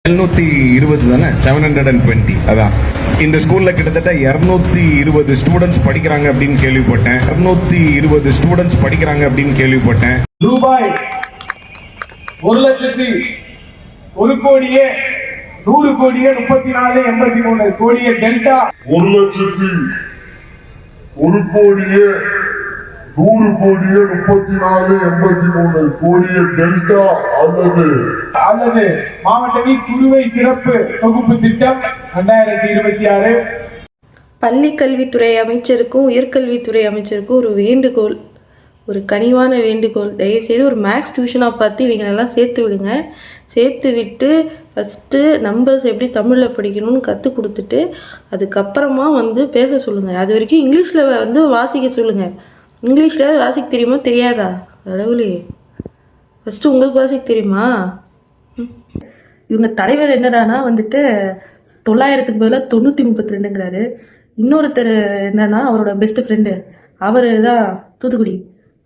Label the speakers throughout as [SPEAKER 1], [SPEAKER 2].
[SPEAKER 1] 720 தானே, 720. அதான் இந்த ஸ்கூல்ல கிட்டத்தட்ட 220 ஸ்டூடெண்ட்ஸ் படிக்கிறாங்க அப்படின்னு கேள்விப்பட்டேன். 220 ஸ்டூடெண்ட்ஸ் படிக்கிறாங்க அப்படின்னு கேள்விப்பட்டேன்.
[SPEAKER 2] ரூபாய் 1,00,000,100,00,000,100,00,000,83,83 டெல்டா
[SPEAKER 3] 1,00,000,100,00,000,34,83 டெல்டா அல்லது
[SPEAKER 2] மாவட்ட குறுவை சிறப்பு தொகுப்பு திட்டம் 2026.
[SPEAKER 4] பள்ளி கல்வித்துறை அமைச்சருக்கும் உயர்கல்வித்துறை அமைச்சருக்கும் ஒரு வேண்டுகோள், ஒரு கனிவான வேண்டுகோள். தயவுசெய்து ஒரு மேக்ஸ் டியூஷனாக பார்த்து இவங்களெல்லாம் சேர்த்து விடுங்க. சேர்த்து விட்டு ஃபஸ்ட்டு நம்பர்ஸ் எப்படி தமிழில் படிக்கணும்னு கற்றுக் கொடுத்துட்டு அதுக்கப்புறமா பேச சொல்லுங்கள். அது வரைக்கும் இங்கிலீஷில் வாசிக்க சொல்லுங்கள். இங்கிலீஷில் வாசிக்க தெரியுமா தெரியாதா? கடவுளே, ஃபஸ்ட்டு உங்களுக்கு வாசிக்க தெரியுமா? இவங்க தலைவர் என்னடானா 900க்கு பதிலாக 932ங்கிறாரு. இன்னொருத்தர் என்னன்னா அவரோட பெஸ்ட் ஃப்ரெண்டு, அவர் தான் தூத்துக்குடி,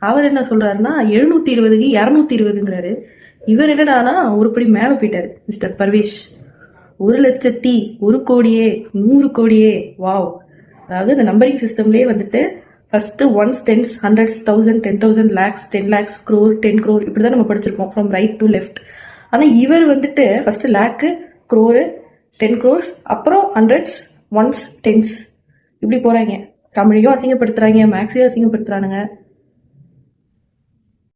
[SPEAKER 4] அவர் என்ன சொல்றாருன்னா 720க்கு 220ங்கிறாரு. இவர் என்னடானா ஒரு படி மேலே போயிட்டாரு மிஸ்டர் பர்வேஷ். 1,00,000, 1,00,00,000, 100,00,00,000. வாவ்! அதாவது இந்த நம்பரிங் சிஸ்டம்லேயே first ones, tens, hundreds, 1000, 10,000, lakhs, 10 lakhs, crore, 10 crore இப்படி தான் நம்ம படிச்சிருப்போம் ஃப்ரம் ரைட் டு லெஃப்ட். ஆனால் இவர் ஃபர்ஸ்ட் லேக்கு, க்ரோரு, 10 crores, அப்புறம் ஹண்ட்ரட்ஸ், ஒன்ஸ், டென்ஸ் இப்படி போகிறாங்க. தமிழையும் அசிங்கப்படுத்துகிறாங்க, மேக்ஸையும் அசிங்கப்படுத்துகிறானுங்க.